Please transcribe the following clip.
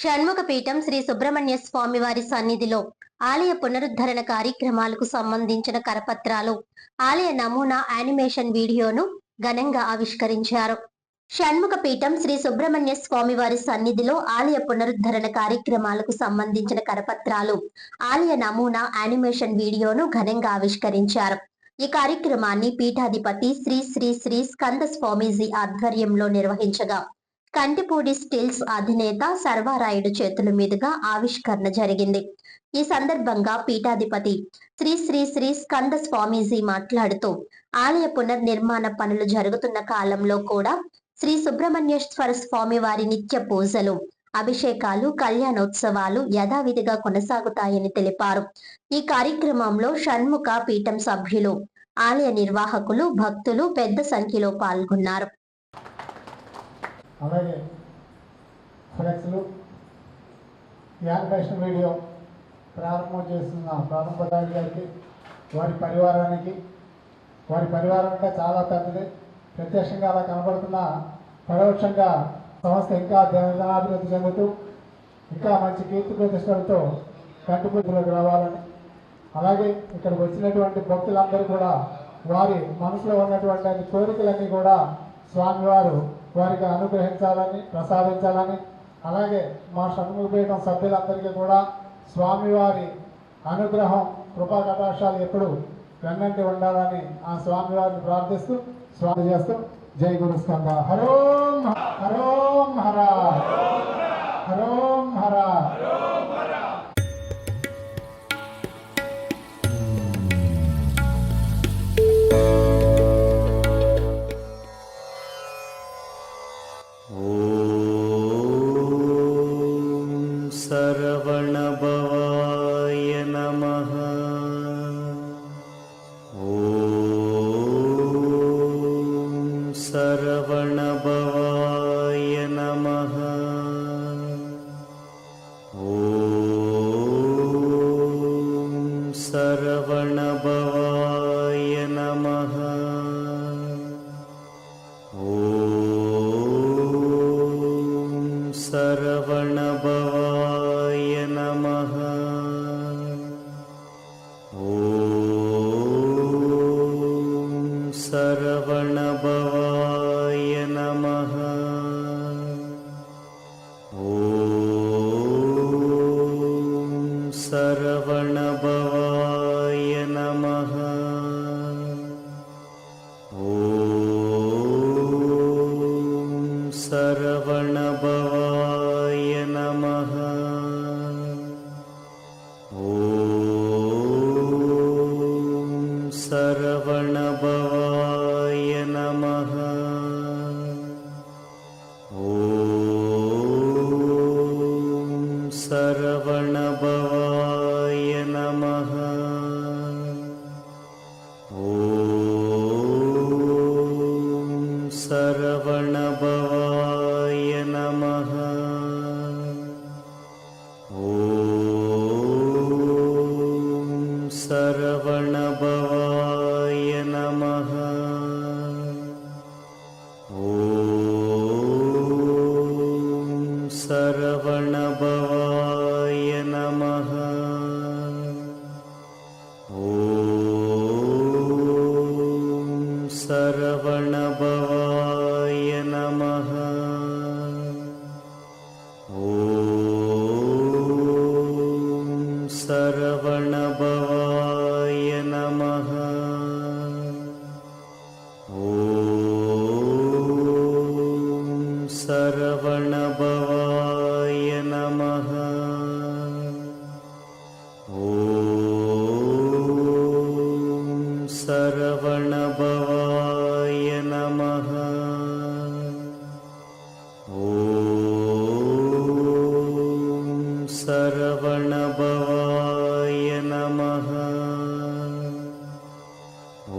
షణ్ముఖపీఠం శ్రీ సుబ్రహ్మణ్య స్వామి వారి సన్నిధిలో ఆలయ పునరుద్ధరణ కార్యక్రమాలకు సంబంధించిన కరపత్రాలు, ఆలయ నమూనా యానిమేషన్ వీడియోను ఘనంగా ఆవిష్కరించారు. షణ్ముఖపీఠం శ్రీ సుబ్రహ్మణ్య స్వామి వారి సన్నిధిలో ఆలయ పునరుద్ధరణ కార్యక్రమాలకు సంబంధించిన కరపత్రాలు, ఆలయ నమూనా యానిమేషన్ వీడియోను ఘనంగా ఆవిష్కరించారు. ఈ కార్యక్రమాన్ని పీఠాధిపతి శ్రీ శ్రీ శ్రీ స్కంద స్వామీజీ ఆధ్వర్యంలో నిర్వహించగా కంటిపూడి స్టిల్స్ అధినేత సర్వారాయుడు చేతుల మీదుగా ఆవిష్కరణ జరిగింది. ఈ సందర్భంగా పీఠాధిపతి శ్రీ శ్రీ శ్రీ స్కంద స్వామీజీ మాట్లాడుతూ, ఆలయ పునర్నిర్మాణ పనులు జరుగుతున్న కాలంలో కూడా శ్రీ సుబ్రహ్మణ్యేశ్వర స్వామి వారి నిత్య పూజలు, అభిషేకాలు, కళ్యాణోత్సవాలు యథావిధిగా కొనసాగుతాయని తెలిపారు. ఈ కార్యక్రమంలో షణ్ముఖ పీఠం సభ్యులు, ఆలయ నిర్వాహకులు, భక్తులు పెద్ద సంఖ్యలో పాల్గొన్నారు. అలాగే ఫ్లెక్స్లు, యానిమేషన్ వీడియో ప్రారంభం చేస్తున్న ప్రారంభదారి గారికి, వారి పరివారానికి, వారి పరివారం అంటే చాలా పెద్దది. ప్రత్యక్షంగా అలా కనబడుతున్న పరోక్షంగా సంస్థ ఇంకా దినదినాభివృద్ధి చెందుతూ ఇంకా మంచి కీర్తి ప్రతిష్టలతో కంటిపూజలోకి రావాలని, అలాగే ఇక్కడికి వచ్చినటువంటి భక్తులందరూ కూడా వారి మనసులో ఉన్నటువంటి కోరికలన్నీ కూడా స్వామివారు వారికి అనుగ్రహించాలని, ప్రసాదించాలని, అలాగే మా షణ్ముఖపీఠం సభ్యులందరికీ కూడా స్వామివారి అనుగ్రహం, కృపా కటాక్షాలు ఎప్పుడు వెన్నంటి ఉండాలని ఆ స్వామివారిని ప్రార్థిస్తూ స్వామి చేస్తూ జై గురు స్కంద. హరోం హరోం హర హరోం హర. सरवणभवाय नमः। ॐ सरवणभवाय नमः। ॐ सरवणभवाय नमः। ॐ सरवणभवाय नमः। ॐ सरवणभवाय नमः। ॐ सरवणभवाय नमः। ॐ सरवणभवाय नमः। ॐ सरवणभवाय नमः। ॐ सरवणभवाय नमः। ॐ सरवणभवाय नमः। ॐ सरवणभवाय नमः। ॐ सरवणभवाय नमः। ॐ सरवणभवाय नमः। ॐ सरवणभवाय नमः। ॐ सरवणभवाय नमः। ॐ सरवणभवाय नमः। ॐ सरवणभवाय नमः। ॐ